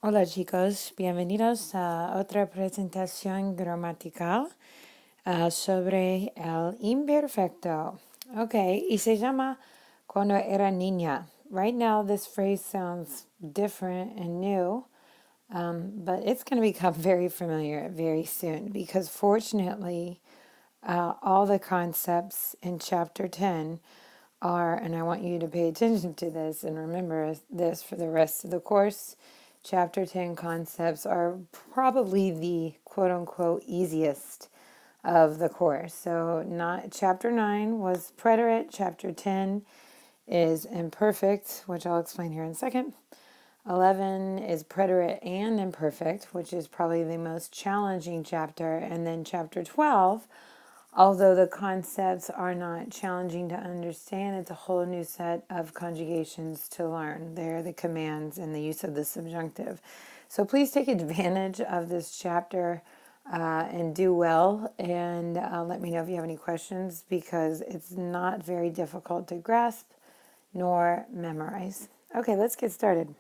Hola chicos, bienvenidos a otra presentación gramatical sobre el imperfecto. Okay, y se llama cuando era niña. Right now this phrase sounds different and new, but it's going to become very familiar very soon because fortunately all the concepts in chapter 10 are, and I want you to pay attention to this and remember this for the rest of the course. Chapter 10 concepts are probably the quote unquote easiest of the course. So, not chapter 9 was preterite, chapter 10 is imperfect, which I'll explain here in a second. 11 is preterite and imperfect, which is probably the most challenging chapter. And then chapter 12, although the concepts are not challenging to understand, it's a whole new set of conjugations to learn. They're the commands and the use of the subjunctive. So please take advantage of this chapter and do well. And let me know if you have any questions because it's not very difficult to grasp nor memorize. Okay, let's get started.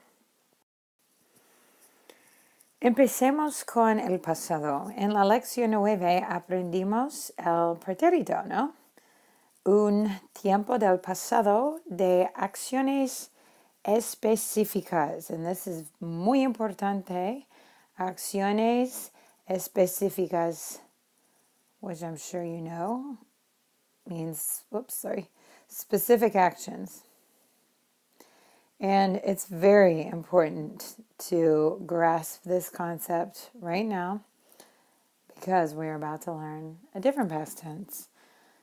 Empecemos con el pasado. En la lección 9 aprendimos el pretérito, ¿no? Un tiempo del pasado de acciones específicas. And this is muy importante. Acciones específicas, which I'm sure you know, means, specific actions. And it's very important to grasp this concept right now because we're about to learn a different past tense.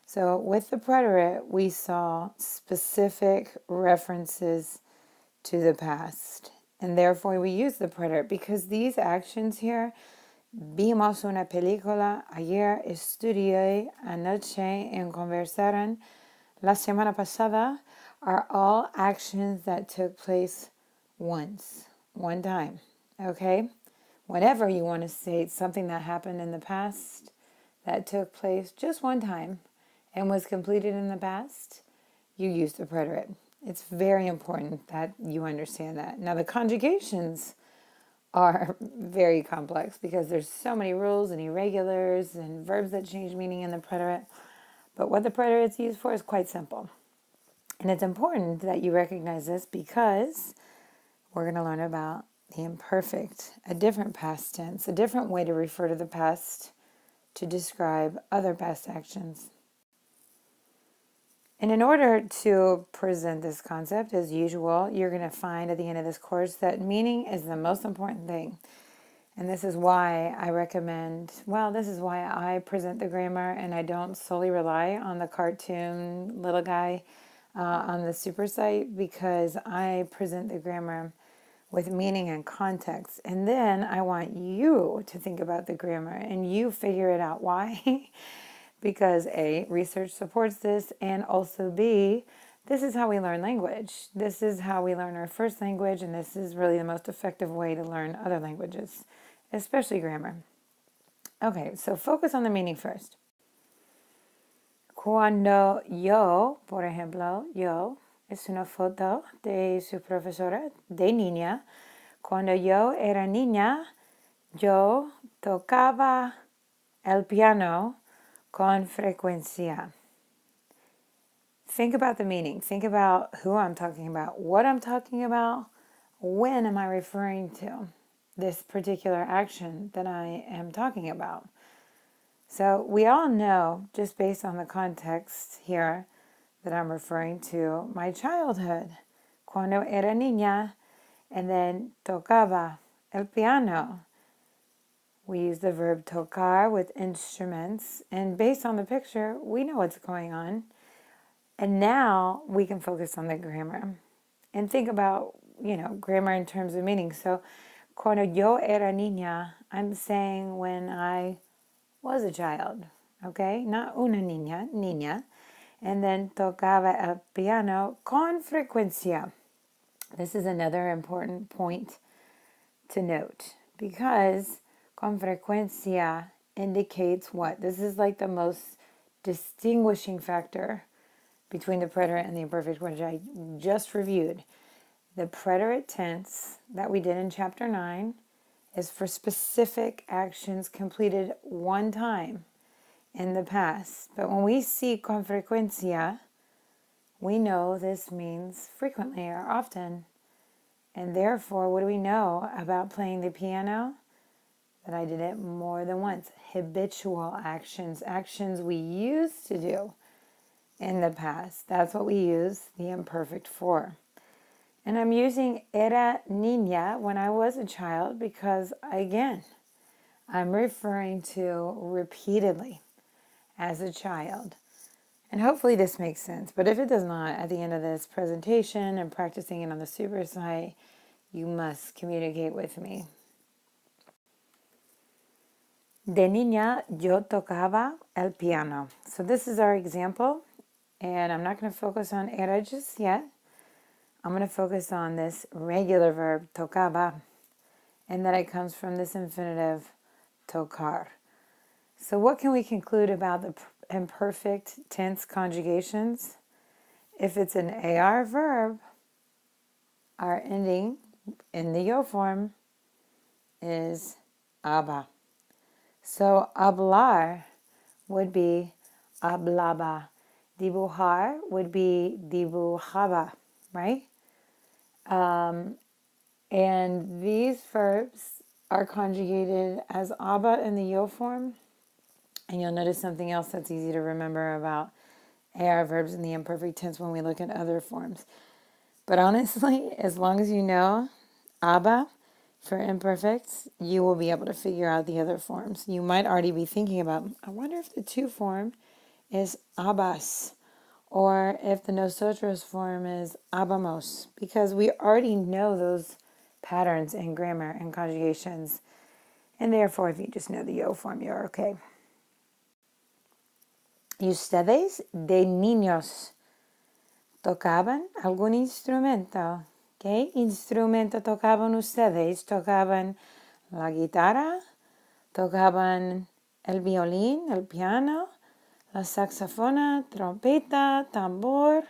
So with the preterite, we saw specific references to the past. And therefore we use the preterite because these actions here, vimos una película ayer, estudié anoche en conversaron la semana pasada, are all actions that took place once, one time, okay? Whenever you want to state something that happened in the past that took place just one time and was completed in the past, you use the preterite. It's very important that you understand that. Now, the conjugations are very complex because there's so many rules and irregulars and verbs that change meaning in the preterite. But what the preterite is used for is quite simple. And it's important that you recognize this because we're going to learn about the imperfect, a different past tense, a different way to refer to the past to describe other past actions. And in order to present this concept, as usual, you're going to find at the end of this course that meaning is the most important thing. And this is why I recommend, this is why I present the grammar and I don't solely rely on the cartoon little guy on the super site because I present the grammar with meaning and context. And then I want you to think about the grammar and you figure it out. Why? Because A, research supports this, and also B, this is how we learn language. This is how we learn our first language, and this is really the most effective way to learn other languages, especially grammar. Okay, so focus on the meaning first. Cuando yo, por ejemplo, yo, es una foto de su profesora de niña. Cuando yo era niña, yo tocaba el piano con frecuencia. Think about the meaning. Think about who I'm talking about, what I'm talking about, when am I referring to this particular action that I am talking about. So we all know, just based on the context here, that I'm referring to my childhood. Cuando era niña, and then tocaba el piano. We use the verb tocar with instruments, and based on the picture, we know what's going on. And now we can focus on the grammar and think about, grammar in terms of meaning. So, cuando yo era niña, I'm saying when I was a child, okay? Not una niña. And then tocaba el piano con frecuencia. This is another important point to note because con frecuencia indicates what? This is like the most distinguishing factor between the preterite and the imperfect, which I just reviewed. The preterite tense that we did in chapter 9 is for specific actions completed one time in the past. But when we see con frecuencia, we know this means frequently or often. And therefore, what do we know about playing the piano? That I did it more than once. Habitual actions, actions we used to do in the past. That's what we use the imperfect for. And I'm using era niña when I was a child because, again, I'm referring to repeatedly as a child. And hopefully this makes sense. But if it does not, at the end of this presentation and practicing it on the super site, you must communicate with me. De niña yo tocaba el piano. So this is our example. And I'm not going to focus on era just yet. I'm going to focus on this regular verb, tocaba, and that it comes from this infinitive, tocar. So what can we conclude about the imperfect tense conjugations? If it's an AR verb, our ending in the yo form is aba. So hablar would be hablaba. Dibujar would be dibujaba, right? And these verbs are conjugated as aba in the yo form. And you'll notice something else that's easy to remember about AR verbs in the imperfect tense when we look at other forms. But honestly, as long as you know aba for imperfects, you will be able to figure out the other forms. You might already be thinking about, I wonder if the to form is abas, or if the nosotros form is habamos, because we already know those patterns in grammar and conjugations. And therefore, if you just know the yo form, you're okay. ¿Y ustedes de niños tocaban algún instrumento? ¿Qué instrumento tocaban ustedes? ¿Tocaban la guitarra? ¿Tocaban el violín, el piano, la saxofona, trompeta, tambor,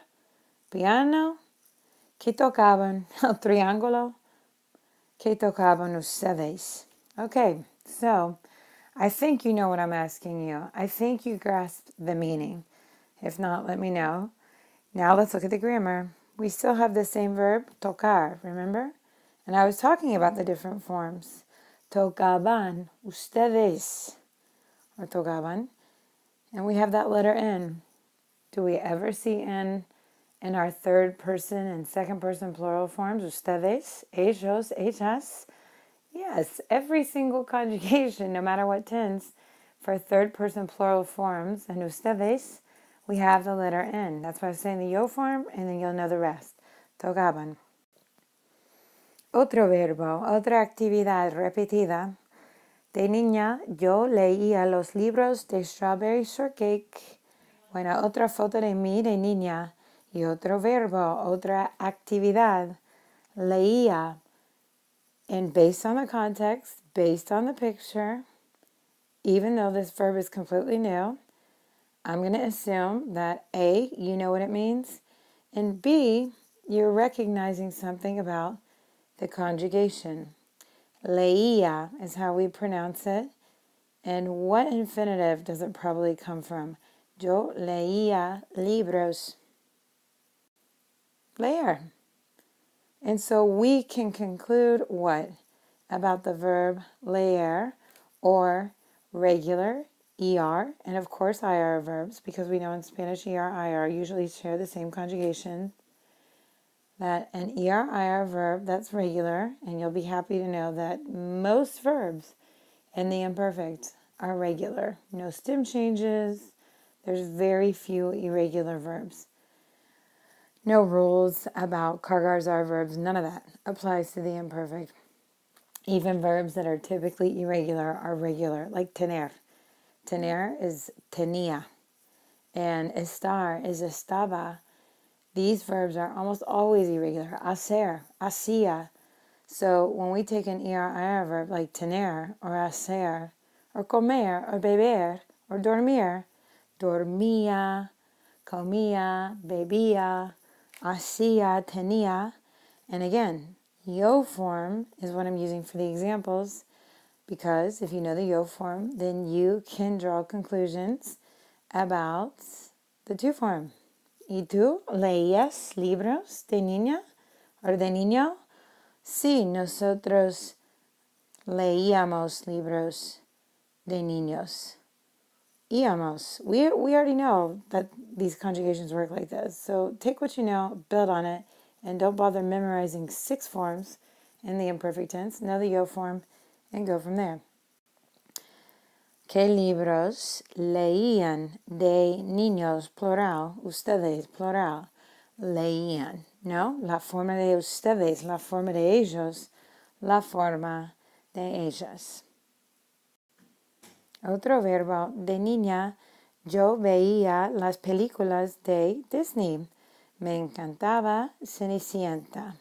piano? ¿Qué tocaban? El triángulo? ¿Qué tocaban ustedes? Okay, so I think you know what I'm asking you. I think you grasp the meaning. If not, let me know. Now let's look at the grammar. We still have the same verb, tocar, remember? And I was talking about the different forms. Tocaban, ustedes, or tocaban. And we have that letter N. Do we ever see N in our third person and second person plural forms? Ustedes, ellos, ellas. Yes, every single conjugation, no matter what tense, for third person plural forms, and ustedes, we have the letter N. That's why I'm saying the yo form, and then you'll know the rest. Tocaban. Otro verbo, otra actividad repetida. De niña, yo leía los libros de Strawberry Shortcake. Bueno, otra foto de mí de niña. Y otro verbo, otra actividad. Leía. And based on the context, based on the picture, even though this verb is completely new, I'm going to assume that A, you know what it means, and B, you're recognizing something about the conjugation. Leía is how we pronounce it. And what infinitive does it probably come from? Yo leía libros. Leer. And so we can conclude what? About the verb leer or regular ER, and of course IR verbs, because we know in Spanish ER, IR usually share the same conjugation. That an ER, IR verb that's regular, and you'll be happy to know that most verbs in the imperfect are regular. No stem changes. There's very few irregular verbs. No rules about cargars are verbs. None of that applies to the imperfect. Even verbs that are typically irregular are regular, like tener. Tener is tenía, and estar is estaba. These verbs are almost always irregular. Hacer, hacía. So when we take an ER verb like tener or hacer or comer or beber or dormir, dormía, comía, bebía, hacía, tenía, And again, yo form is what I'm using for the examples, because if you know the yo form, then you can draw conclusions about the to form. ¿Y tú leías libros de niña o de niño? Sí, nosotros leíamos libros de niños. Íamos. We already know that these conjugations work like this. So take what you know, build on it, and don't bother memorizing 6 forms in the imperfect tense. Know the yo form and go from there. ¿Qué libros leían de niños, plural? Ustedes, plural. Leían, ¿no? La forma de ustedes, la forma de ellos, la forma de ellas. Otro verbo, de niña, yo veía las películas de Disney. Me encantaba Cenicienta.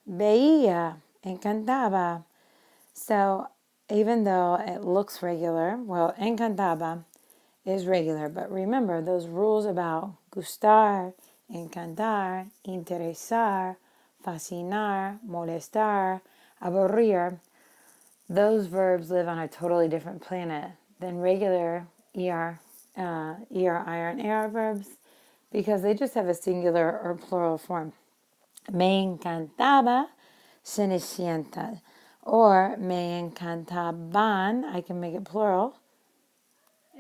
Veía, encantaba. So even though it looks regular, well, encantaba is regular. But remember those rules about gustar, encantar, interesar, fascinar, molestar, aburrir. Those verbs live on a totally different planet than regular ER, IR, and AR verbs, because they just have a singular or plural form. Me encantaba Cenicienta. Or me encantaban, I can make it plural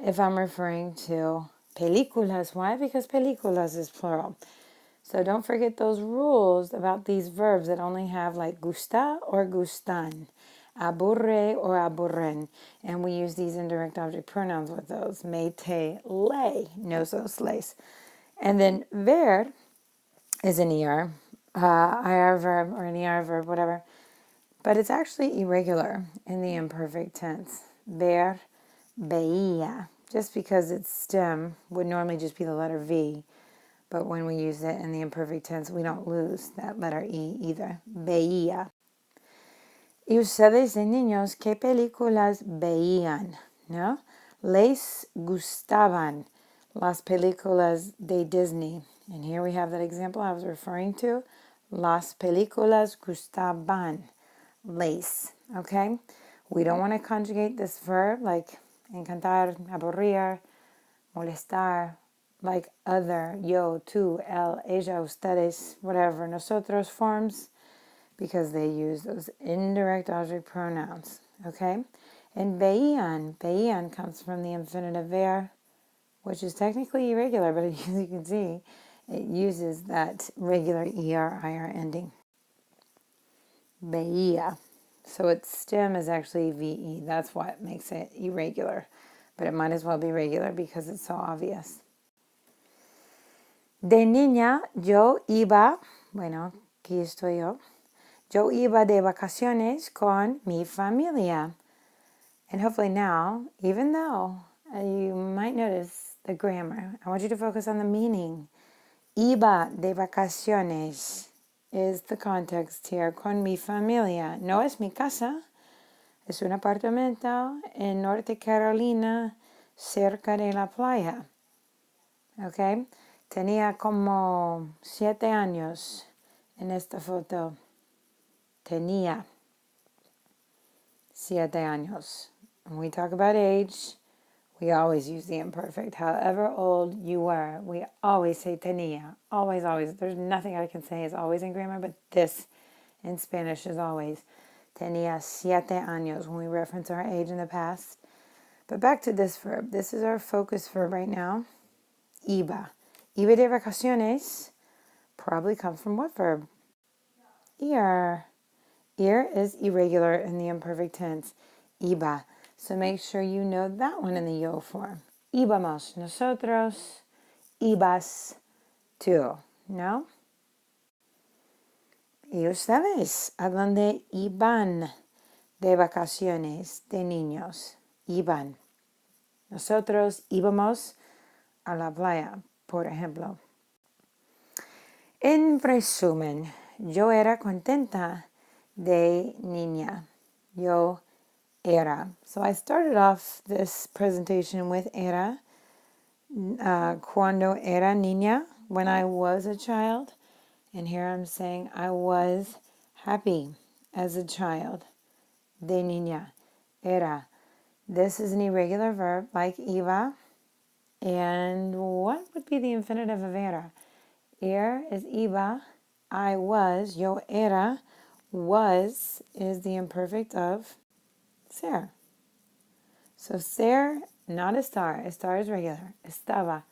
if I'm referring to películas. Why? Because películas is plural. So don't forget those rules about these verbs that only have like gusta or gustan, aburre or aburren. And we use these indirect object pronouns with those. Me, te, le, nosos, les. And then ver is an ER, IR verb or an ER verb, whatever. But it's actually irregular in the imperfect tense. Ver, veía. Just because it's stem would normally just be the letter V. But when we use it in the imperfect tense, we don't lose that letter E either. Veía. ¿Y ustedes de niños qué películas veían? ¿No? Les gustaban las películas de Disney. And here we have that example I was referring to. Las películas gustaban. Les, okay? We don't want to conjugate this verb like encantar, aburrir, molestar, like other, yo, tú, él, ella, ustedes, whatever, nosotros forms, because they use those indirect object pronouns, okay? And veían comes from the infinitive ver, which is technically irregular, but as you can see, it uses that regular ER, IR ending. Veía. So its stem is actually VE. That's what makes it irregular. But it might as well be regular because it's so obvious. De niña, yo iba, bueno, aquí estoy yo. Yo iba de vacaciones con mi familia. And hopefully now, even though you might notice the grammar, I want you to focus on the meaning. Iba de vacaciones is the context here. Con mi familia. No es mi casa. Es un apartamento en Norte Carolina, cerca de la playa. ¿Ok? Tenía como 7 años en esta foto. Tenía 7 años. When we talk about age, we always use the imperfect. However old you were, we always say tenía. Always, always. There's nothing I can say is always in grammar, but this in Spanish is always. Tenía 7 años when we reference our age in the past. But back to this verb. This is our focus verb right now. Iba. Iba de vacaciones probably comes from what verb? Ir. Ir is irregular in the imperfect tense. Iba. So make sure you know that one in the yo form. Íbamos nosotros. Ibas tú. ¿No? ¿Y ustedes a dónde iban de vacaciones de niños? Iban. Nosotros íbamos a la playa, por ejemplo. En resumen, yo era contenta de niña. Yo era. So I started off this presentation with era. Cuando era niña, when I was a child. And here I'm saying I was happy as a child. De niña. Era. This is an irregular verb like iba. And what would be the infinitive of era? Is iba. I was. Yo era. Was is the imperfect of ser. So ser, not estar. Estar is regular. Estaba.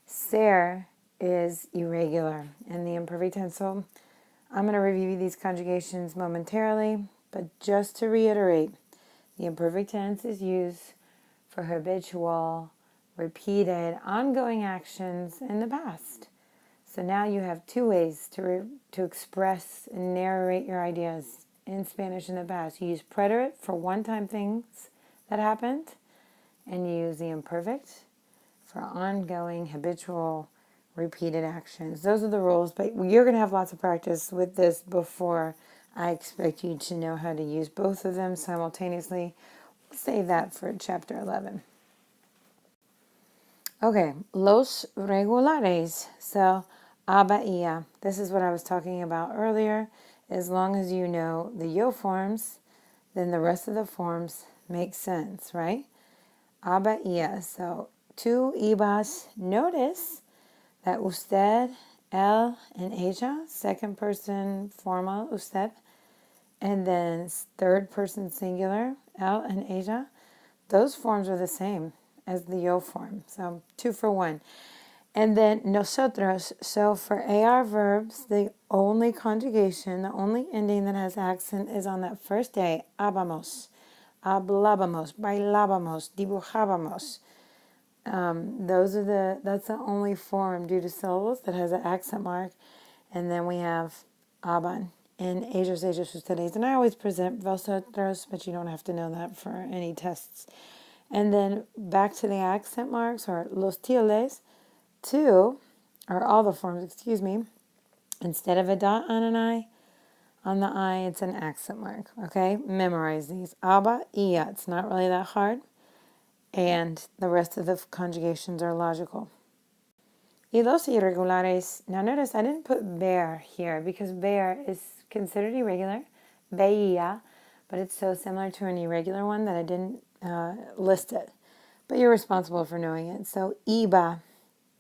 Ser is irregular. And the imperfect tense. So I'm going to review these conjugations momentarily. But just to reiterate, the imperfect tense is used for habitual, repeated, ongoing actions in the past. So now you have two ways to express and narrate your ideas in Spanish in the past. You use preterite for one-time things that happened, and you use the imperfect for ongoing, habitual, repeated actions. Those are the rules, but you're going to have lots of practice with this before I expect you to know how to use both of them simultaneously. We'll save that for chapter 11. Okay, los regulares. So, abaía. This is what I was talking about earlier. As long as you know the yo forms, then the rest of the forms make sense, right? Abaía. So, two ibas. Notice that usted, él, and ella, second person formal, usted, and then third person singular, él and ella, those forms are the same as the yo form. So 2 for 1. And then nosotros. So for AR verbs, the only conjugation, the only ending that has accent is on that first A. Habamos, hablábamos, bailábamos, dibujábamos. That's the only form due to syllables that has an accent mark. And then we have aban in ellos, ustedes. And I always present vosotros, but you don't have to know that for any tests. And then back to the accent marks, or los tildes, two, or all the forms, excuse me. Instead of a dot on an I, on the I, it's an accent mark, okay? Memorize these. Aba, ia. It's not really that hard. And the rest of the conjugations are logical. Y los irregulares. Now notice I didn't put bear here because bear is considered irregular. Veía, but it's so similar to an irregular one that I didn't list it. But you're responsible for knowing it. So iba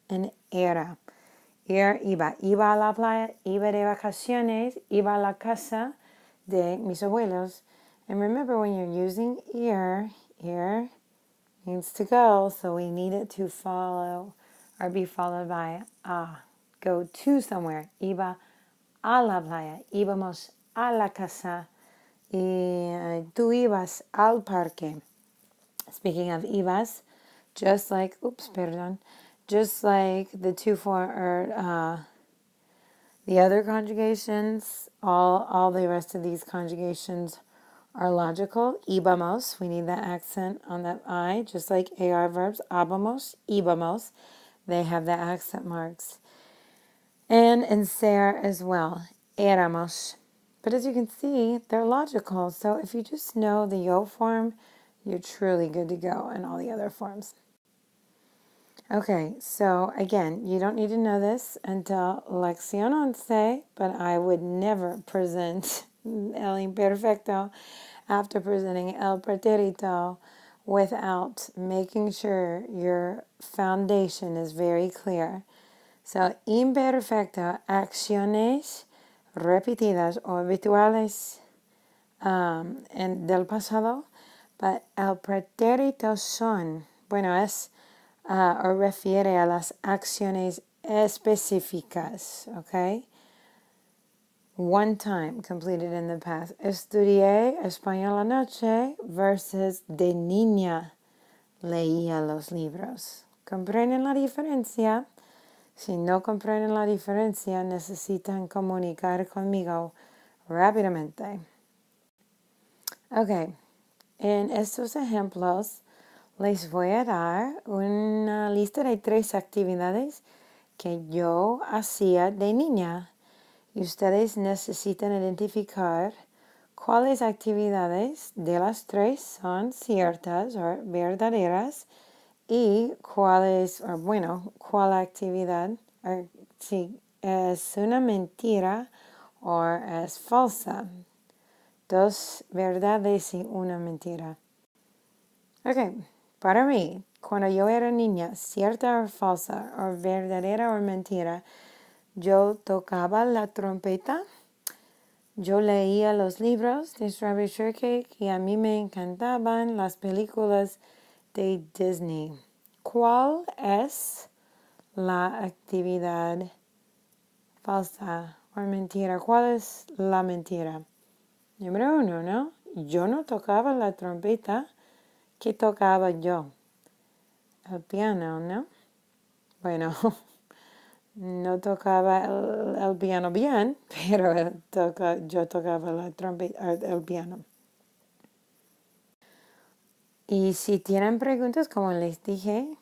and era. Iba. Iba a la playa, iba de vacaciones, iba a la casa de mis abuelos. And remember, when you're using ir means to go, so we need it to follow or be followed by a. Go to somewhere. Iba a la playa. Íbamos a la casa. Y tú ibas al parque. Speaking of ibas, just like the two for or the other conjugations, all the rest of these conjugations are logical. Íbamos, we need that accent on that I, just like AR verbs. Habamos, íbamos, they have the accent marks. And in ser as well, éramos. But as you can see, they're logical. So if you just know the yo form, you're truly good to go in all the other forms. Okay, so again, you don't need to know this until Lección 11, but I would never present el imperfecto after presenting el pretérito without making sure your foundation is very clear. So, imperfecto, acciones repetidas o habituales en del pasado, but el pretérito son, bueno, es o refiere a las acciones específicas, okay? One time completed in the past. Estudié español anoche versus de niña leía los libros. ¿Comprenden la diferencia? Si no comprenden la diferencia, necesitan comunicar conmigo rápidamente. Ok, en estos ejemplos les voy a dar una lista de 3 actividades que yo hacía de niña. Y ustedes necesitan identificar cuáles actividades de las 3 son ciertas o verdaderas y cuáles, cuál actividad si es una mentira o es falsa. Dos verdades y una mentira. Ok, para mí, cuando yo era niña, cierta o falsa, o verdadera o mentira, yo tocaba la trompeta, yo leía los libros de Strawberry Shortcake y a mí me encantaban las películas de Disney. ¿Cuál es la actividad falsa o mentira? ¿Cuál es la mentira? Número uno, ¿no? Yo no tocaba la trompeta. ¿Qué tocaba yo? El piano, ¿no? Bueno, no tocaba el piano bien, pero yo tocaba la trompeta, el piano. Y si tienen preguntas, como les dije,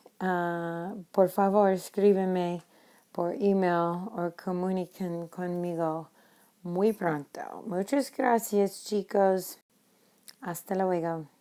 por favor escríbeme por email o comuniquen conmigo muy pronto. Muchas gracias, chicos. Hasta luego.